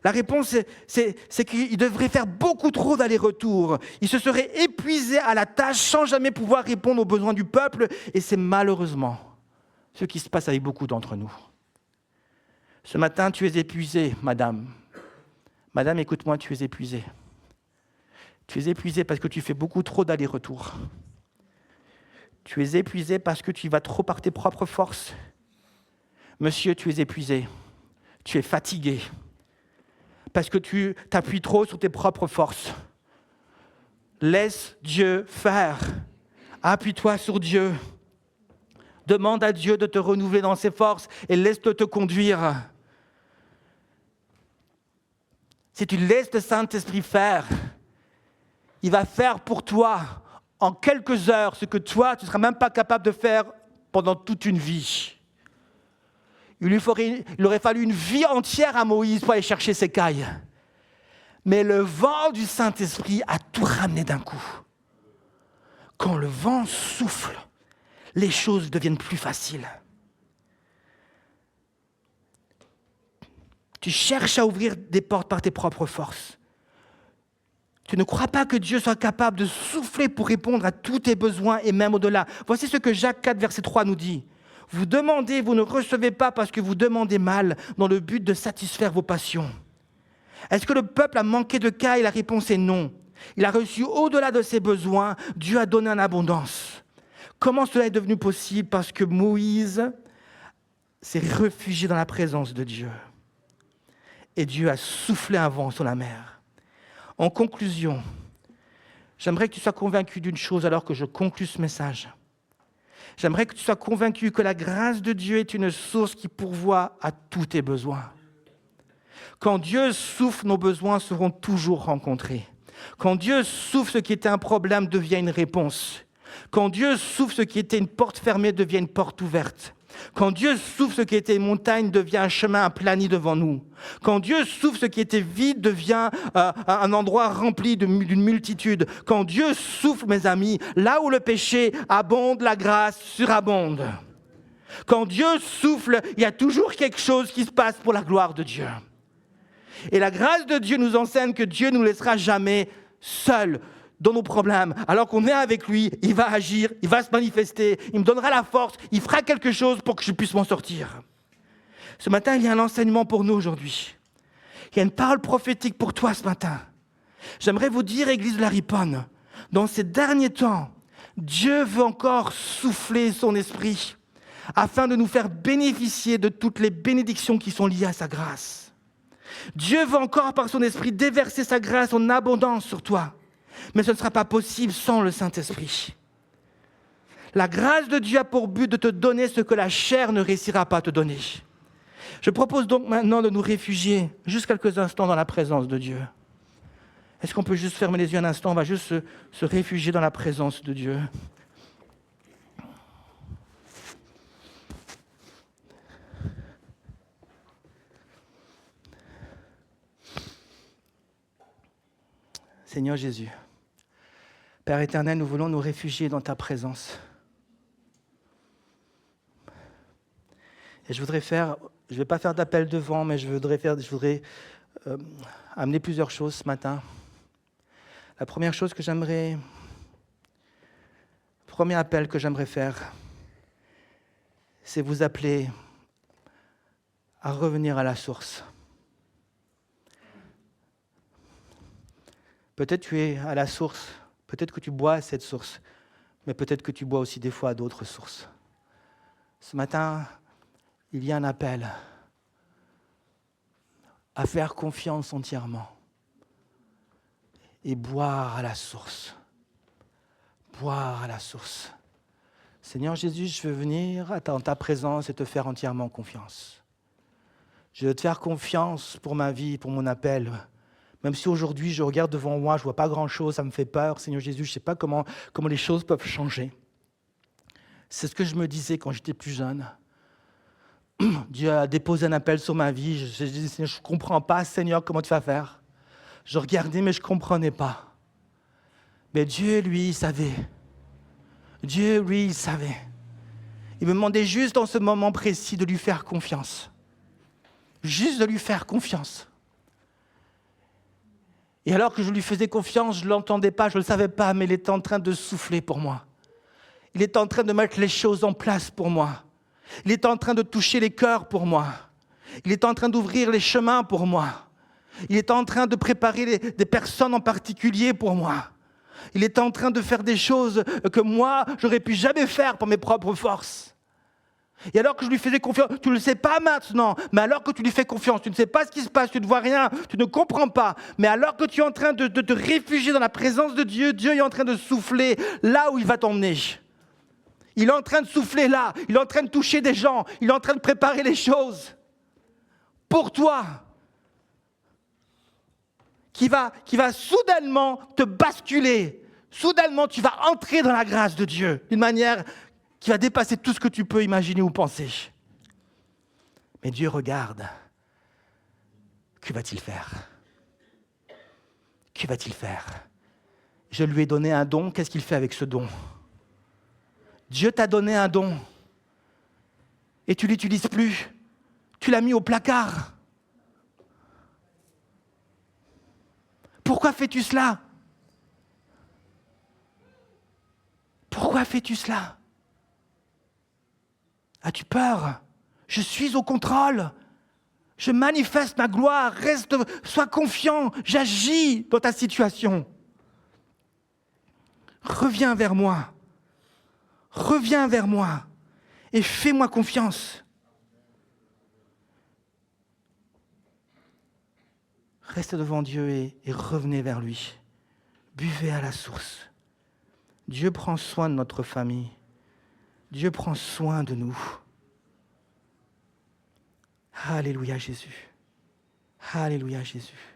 Speaker 1: La réponse, c'est qu'il devrait faire beaucoup trop d'allers-retours. Il se serait épuisé à la tâche sans jamais pouvoir répondre aux besoins du peuple. Et c'est malheureusement ce qui se passe avec beaucoup d'entre nous. Ce matin, tu es épuisé, madame. Madame, écoute-moi, tu es épuisée. Tu es épuisée parce que tu fais beaucoup trop d'allers-retours. Tu es épuisé parce que tu vas trop par tes propres forces. Monsieur, tu es épuisé. Tu es fatigué. Parce que tu t'appuies trop sur tes propres forces. Laisse Dieu faire. Appuie-toi sur Dieu. Demande à Dieu de te renouveler dans ses forces et laisse-le te conduire. Si tu laisses le Saint-Esprit faire, il va faire pour toi en quelques heures ce que toi, tu ne seras même pas capable de faire pendant toute une vie. Il aurait fallu une vie entière à Moïse pour aller chercher ses cailles. Mais le vent du Saint-Esprit a tout ramené d'un coup. Quand le vent souffle, les choses deviennent plus faciles. Tu cherches à ouvrir des portes par tes propres forces. Tu ne crois pas que Dieu soit capable de souffler pour répondre à tous tes besoins et même au-delà. Voici ce que Jacques 4, verset 3 nous dit. Vous demandez, vous ne recevez pas parce que vous demandez mal dans le but de satisfaire vos passions. Est-ce que le peuple a manqué de cailles? La réponse est non. Il a reçu au-delà de ses besoins. Dieu a donné en abondance. Comment cela est devenu possible? Parce que Moïse s'est réfugié dans la présence de Dieu. Et Dieu a soufflé un vent sur la mer. En conclusion, j'aimerais que tu sois convaincu d'une chose alors que je conclue ce message. J'aimerais que tu sois convaincu que la grâce de Dieu est une source qui pourvoit à tous tes besoins. Quand Dieu souffle, nos besoins seront toujours rencontrés. Quand Dieu souffle, ce qui était un problème devient une réponse. Quand Dieu souffle, ce qui était une porte fermée devient une porte ouverte. Quand Dieu souffle, ce qui était une montagne devient un chemin aplani devant nous. Quand Dieu souffle, ce qui était vide devient un endroit rempli d'une multitude. Quand Dieu souffle, mes amis, là où le péché abonde, la grâce surabonde. Quand Dieu souffle, il y a toujours quelque chose qui se passe pour la gloire de Dieu. Et la grâce de Dieu nous enseigne que Dieu ne nous laissera jamais seuls dans nos problèmes. Alors qu'on est avec lui, il va agir, il va se manifester, il me donnera la force, il fera quelque chose pour que je puisse m'en sortir. Ce matin, il y a un enseignement pour nous aujourd'hui. Il y a une parole prophétique pour toi ce matin. J'aimerais vous dire, Église de la Riponne, dans ces derniers temps, Dieu veut encore souffler son esprit afin de nous faire bénéficier de toutes les bénédictions qui sont liées à sa grâce. Dieu veut encore, par son esprit, déverser sa grâce en abondance sur toi. Mais ce ne sera pas possible sans le Saint-Esprit. La grâce de Dieu a pour but de te donner ce que la chair ne réussira pas à te donner. Je propose donc maintenant de nous réfugier juste quelques instants dans la présence de Dieu. Est-ce qu'on peut juste fermer les yeux un instant? On va juste se réfugier dans la présence de Dieu. Seigneur Jésus, Père éternel, nous voulons nous réfugier dans ta présence. Et je ne vais pas faire d'appel devant, mais je voudrais amener plusieurs choses ce matin. La première chose premier appel que j'aimerais faire, c'est vous appeler à revenir à la source. Peut-être tu es à la source, peut-être que tu bois à cette source, mais peut-être que tu bois aussi des fois à d'autres sources. Ce matin, il y a un appel à faire confiance entièrement et boire à la source. Boire à la source. Seigneur Jésus, je veux venir dans ta présence et te faire entièrement confiance. Je veux te faire confiance pour ma vie, pour mon appel. Même si aujourd'hui, je regarde devant moi, je ne vois pas grand-chose, ça me fait peur. Seigneur Jésus, je ne sais pas comment les choses peuvent changer. C'est ce que je me disais quand j'étais plus jeune. Dieu a déposé un appel sur ma vie. Je disais, Seigneur, je ne comprends pas, Seigneur, comment tu vas faire. Je regardais, mais je ne comprenais pas. Mais Dieu, lui, il savait. Dieu, lui, il savait. Il me demandait juste dans ce moment précis de lui faire confiance. Juste de lui faire confiance. Et alors que je lui faisais confiance, je ne l'entendais pas, je ne le savais pas, mais il était en train de souffler pour moi. Il était en train de mettre les choses en place pour moi. Il était en train de toucher les cœurs pour moi. Il était en train d'ouvrir les chemins pour moi. Il était en train de préparer des personnes en particulier pour moi. Il était en train de faire des choses que moi, j'aurais pu jamais faire par mes propres forces. Et alors que je lui faisais confiance, tu ne le sais pas maintenant, mais alors que tu lui fais confiance, tu ne sais pas ce qui se passe, tu ne vois rien, tu ne comprends pas, mais alors que tu es en train de te réfugier dans la présence de Dieu, Dieu est en train de souffler là où il va t'emmener. Il est en train de souffler là, il est en train de toucher des gens, il est en train de préparer les choses pour toi, qui va soudainement te basculer. Soudainement, tu vas entrer dans la grâce de Dieu d'une manière qui va dépasser tout ce que tu peux imaginer ou penser. Mais Dieu regarde. Que va-t-il faire? Que va-t-il faire? Je lui ai donné un don, qu'est-ce qu'il fait avec ce don? Dieu t'a donné un don et tu ne l'utilises plus. Tu l'as mis au placard. Pourquoi fais-tu cela? Pourquoi fais-tu cela? As-tu peur? Je suis au contrôle. Je manifeste ma gloire. Sois confiant. J'agis dans ta situation. Reviens vers moi. Reviens vers moi et fais-moi confiance. Restez devant Dieu et revenez vers lui. Buvez à la source. Dieu prend soin de notre famille. Dieu prend soin de nous. Alléluia Jésus. Alléluia Jésus.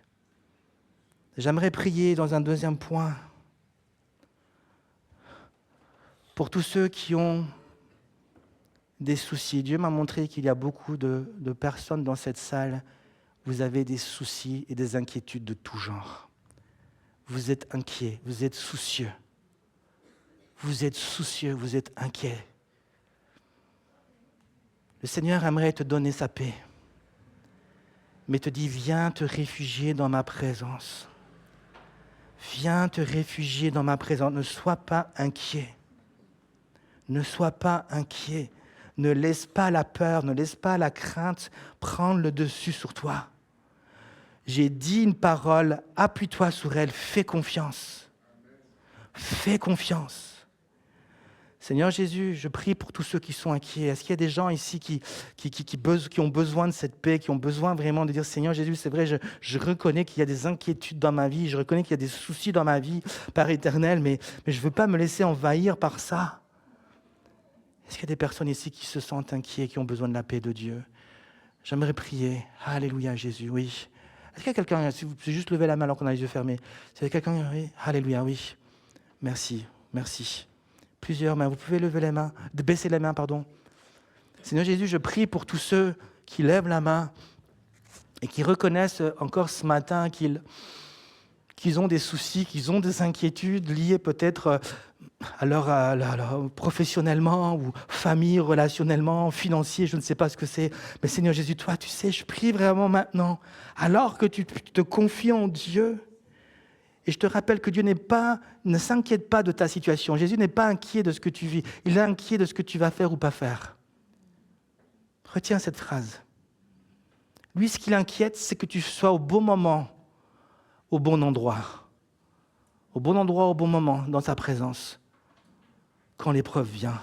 Speaker 1: J'aimerais prier dans un deuxième point pour tous ceux qui ont des soucis. Dieu m'a montré qu'il y a beaucoup de personnes dans cette salle. Vous avez des soucis et des inquiétudes de tout genre. Vous êtes inquiets, vous êtes soucieux. Vous êtes soucieux, vous êtes inquiets. Le Seigneur aimerait te donner sa paix, mais te dit, viens te réfugier dans ma présence. Viens te réfugier dans ma présence. Ne sois pas inquiet. Ne sois pas inquiet. Ne laisse pas la peur, ne laisse pas la crainte prendre le dessus sur toi. J'ai dit une parole, appuie-toi sur elle, fais confiance. Fais confiance. Seigneur Jésus, je prie pour tous ceux qui sont inquiets. Est-ce qu'il y a des gens ici qui ont besoin de cette paix, qui ont besoin vraiment de dire, Seigneur Jésus, c'est vrai, je reconnais qu'il y a des inquiétudes dans ma vie, je reconnais qu'il y a des soucis dans ma vie, Père éternel, mais je ne veux pas me laisser envahir par ça. Est-ce qu'il y a des personnes ici qui se sentent inquiets, qui ont besoin de la paix de Dieu? J'aimerais prier. Alléluia Jésus, oui. Est-ce qu'il y a quelqu'un, si vous pouvez juste lever la main alors qu'on a les yeux fermés. Est-ce qu'il y a quelqu'un, oui. Alléluia, oui. Merci, merci. Plusieurs mains, vous pouvez lever les mains, baisser les mains, pardon. Seigneur Jésus, je prie pour tous ceux qui lèvent la main et qui reconnaissent encore ce matin qu'ils ont des soucis, qu'ils ont des inquiétudes liées peut-être à leur professionnellement ou famille, relationnellement, financier, je ne sais pas ce que c'est. Mais Seigneur Jésus, toi, tu sais, je prie vraiment maintenant, alors que tu te confies en Dieu. Et je te rappelle que Dieu ne s'inquiète pas de ta situation. Jésus n'est pas inquiet de ce que tu vis. Il est inquiet de ce que tu vas faire ou pas faire. Retiens cette phrase. Lui, ce qui l'inquiète, c'est que tu sois au bon moment, au bon endroit. Au bon endroit, au bon moment, dans sa présence, quand l'épreuve vient.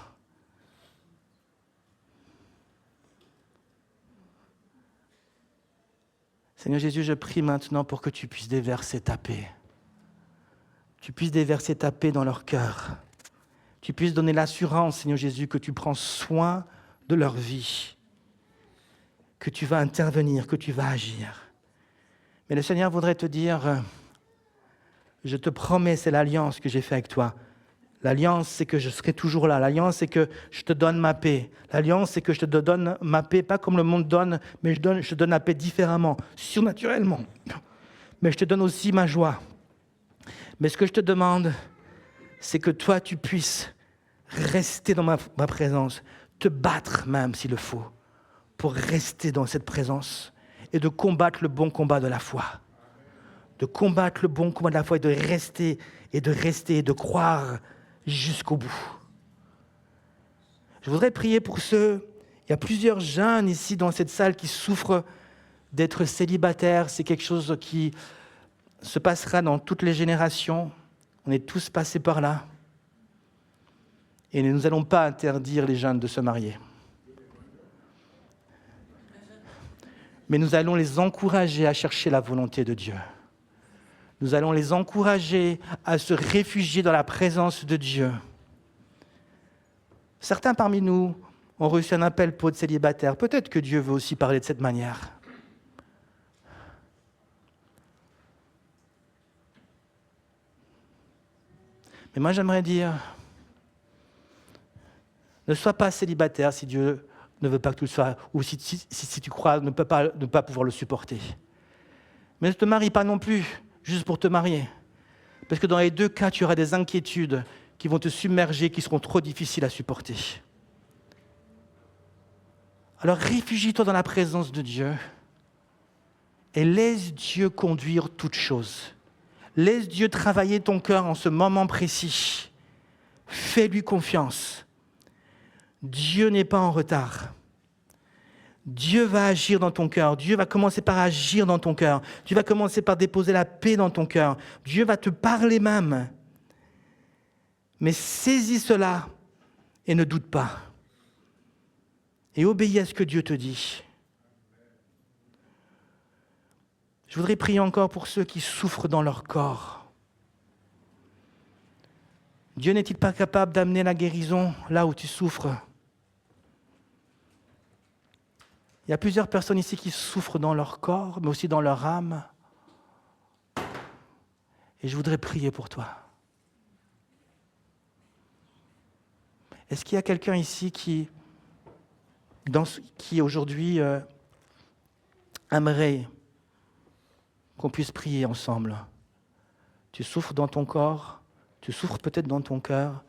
Speaker 1: Seigneur Jésus, je prie maintenant pour que tu puisses déverser ta paix. Tu puisses déverser ta paix dans leur cœur. Tu puisses donner l'assurance, Seigneur Jésus, que tu prends soin de leur vie. que tu vas intervenir, que tu vas agir. Mais le Seigneur voudrait te dire, je te promets, c'est l'alliance que j'ai faite avec toi. L'alliance, c'est que je serai toujours là. L'alliance, c'est que je te donne ma paix. L'alliance, c'est que je te donne ma paix, pas comme le monde donne, mais je te donne la paix différemment, surnaturellement. Mais je te donne aussi ma joie. Mais ce que je te demande, c'est que toi, tu puisses rester dans ma présence, te battre même s'il le faut, pour rester dans cette présence et de combattre le bon combat de la foi. De combattre le bon combat de la foi et de rester et de croire jusqu'au bout. Je voudrais prier pour ceux, il y a plusieurs jeunes ici dans cette salle qui souffrent d'être célibataires. C'est quelque chose qui se passera dans toutes les générations. On est tous passés par là. Et nous n'allons pas interdire les jeunes de se marier. Mais nous allons les encourager à chercher la volonté de Dieu. Nous allons les encourager à se réfugier dans la présence de Dieu. Certains parmi nous ont reçu un appel pour être célibataires. Peut-être que Dieu veut aussi parler de cette manière. Mais moi, j'aimerais dire, ne sois pas célibataire si Dieu ne veut pas que tu le sois, ou si tu crois ne pas pouvoir le supporter. Mais ne te marie pas non plus, juste pour te marier. Parce que dans les deux cas, tu auras des inquiétudes qui vont te submerger, qui seront trop difficiles à supporter. Alors réfugie-toi dans la présence de Dieu et laisse Dieu conduire toutes choses. Laisse Dieu travailler ton cœur en ce moment précis. Fais-lui confiance. Dieu n'est pas en retard. Dieu va agir dans ton cœur. Dieu va commencer par agir dans ton cœur. Dieu va commencer par déposer la paix dans ton cœur. Dieu va te parler même. Mais saisis cela et ne doute pas. Et obéis à ce que Dieu te dit. Je voudrais prier encore pour ceux qui souffrent dans leur corps. Dieu n'est-il pas capable d'amener la guérison là où tu souffres ? Il y a plusieurs personnes ici qui souffrent dans leur corps, mais aussi dans leur âme. Et je voudrais prier pour toi. Est-ce qu'il y a quelqu'un ici qui aujourd'hui aimerait qu'on puisse prier ensemble ? Tu souffres dans ton corps, tu souffres peut-être dans ton cœur,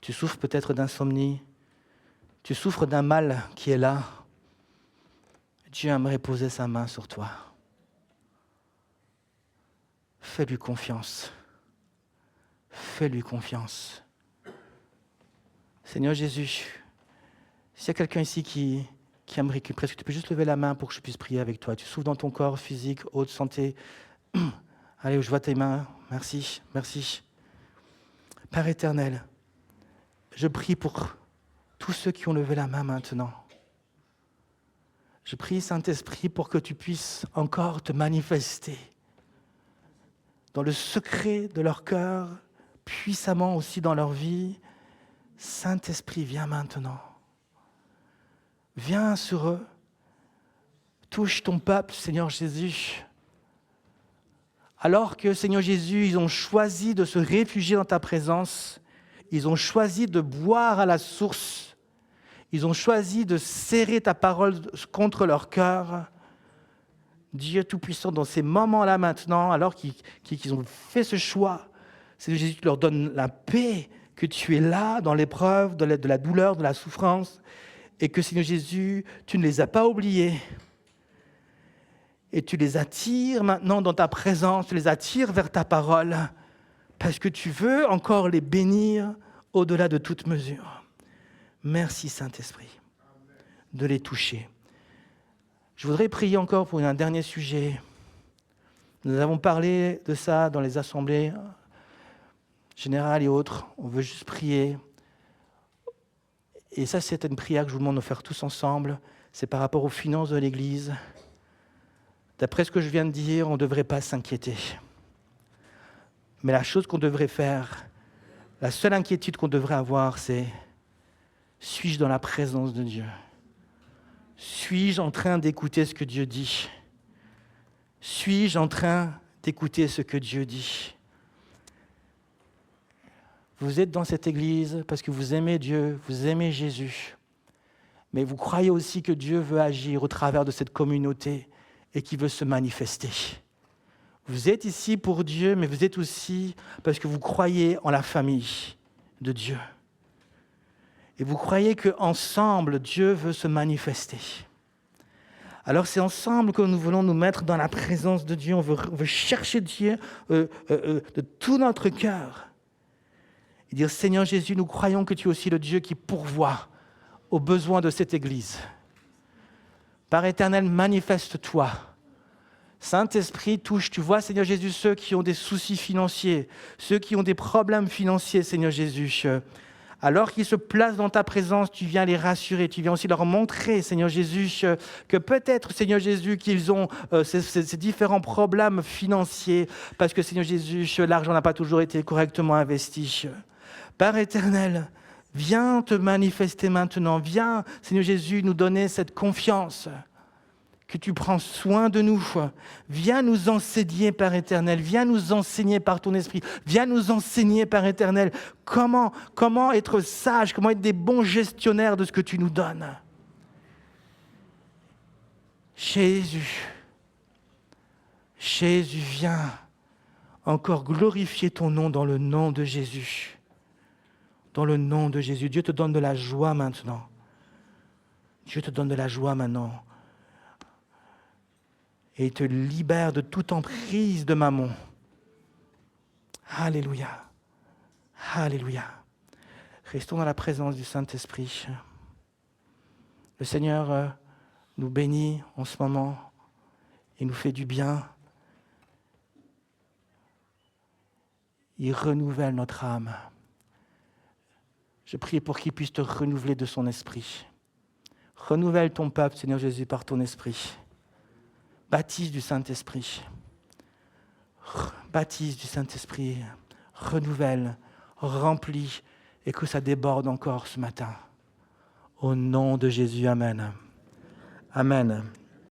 Speaker 1: tu souffres peut-être d'insomnie, tu souffres d'un mal qui est là. Dieu aimerait poser sa main sur toi. Fais-lui confiance. Fais-lui confiance. Seigneur Jésus, s'il y a quelqu'un ici qui aimerait que presque tu peux juste lever la main pour que je puisse prier avec toi. Tu souffres dans ton corps physique, haute santé. Allez, je vois tes mains. Merci, merci. Père éternel, je prie pour tous ceux qui ont levé la main maintenant. Je prie, Saint-Esprit, pour que tu puisses encore te manifester dans le secret de leur cœur, puissamment aussi dans leur vie. Saint-Esprit, viens maintenant. Viens sur eux. Touche ton peuple, Seigneur Jésus. Alors que, Seigneur Jésus, ils ont choisi de se réfugier dans ta présence, ils ont choisi de boire à la source, ils ont choisi de serrer ta parole contre leur cœur. Dieu Tout-Puissant, dans ces moments-là maintenant, alors qu'ils ont fait ce choix, Seigneur Jésus, tu leur donnes la paix, que tu es là dans l'épreuve, de la douleur, de la souffrance, et que, Seigneur Jésus, tu ne les as pas oubliés. Et tu les attires maintenant dans ta présence, tu les attires vers ta parole, parce que tu veux encore les bénir au-delà de toute mesure. Merci Saint-Esprit de les toucher. Je voudrais prier encore pour un dernier sujet. Nous avons parlé de ça dans les assemblées générales et autres. On veut juste prier. Et ça, c'est une prière que je vous demande de faire tous ensemble. C'est par rapport aux finances de l'Église. D'après ce que je viens de dire, on ne devrait pas s'inquiéter. Mais la chose qu'on devrait faire, la seule inquiétude qu'on devrait avoir, c'est: suis-je dans la présence de Dieu ? Suis-je en train d'écouter ce que Dieu dit? Suis-je en train d'écouter ce que Dieu dit? Vous êtes dans cette église parce que vous aimez Dieu, vous aimez Jésus, mais vous croyez aussi que Dieu veut agir au travers de cette communauté et qu'il veut se manifester. Vous êtes ici pour Dieu, mais vous êtes aussi parce que vous croyez en la famille de Dieu. Et vous croyez qu'ensemble, Dieu veut se manifester. Alors c'est ensemble que nous voulons nous mettre dans la présence de Dieu. On veut chercher Dieu de tout notre cœur. Et dire, Seigneur Jésus, nous croyons que tu es aussi le Dieu qui pourvoit aux besoins de cette Église. Père éternel, manifeste-toi. Saint-Esprit, touche, tu vois, Seigneur Jésus, ceux qui ont des soucis financiers, ceux qui ont des problèmes financiers, Seigneur Jésus. Alors qu'ils se placent dans ta présence, tu viens les rassurer, tu viens aussi leur montrer, Seigneur Jésus, que peut-être, Seigneur Jésus, qu'ils ont ces différents problèmes financiers, parce que, Seigneur Jésus, l'argent n'a pas toujours été correctement investi. Père éternel, viens te manifester maintenant, viens, Seigneur Jésus, nous donner cette confiance que tu prends soin de nous. Viens nous enseigner, Père éternel, viens nous enseigner par ton esprit, viens nous enseigner, Père éternel, comment être sage, comment être des bons gestionnaires de ce que tu nous donnes. Jésus, viens encore glorifier ton nom dans le nom de Jésus. Dans le nom de Jésus, Dieu te donne de la joie maintenant. Dieu te donne de la joie maintenant. Et il te libère de toute emprise de mammon. Alléluia. Alléluia. Restons dans la présence du Saint-Esprit. Le Seigneur nous bénit en ce moment et nous fait du bien. Il renouvelle notre âme. Je prie pour qu'il puisse te renouveler de son esprit. Renouvelle ton peuple, Seigneur Jésus, par ton esprit. Baptise du Saint-Esprit. Baptise du Saint-Esprit. Renouvelle, remplis et que ça déborde encore ce matin. Au nom de Jésus, amen. Amen.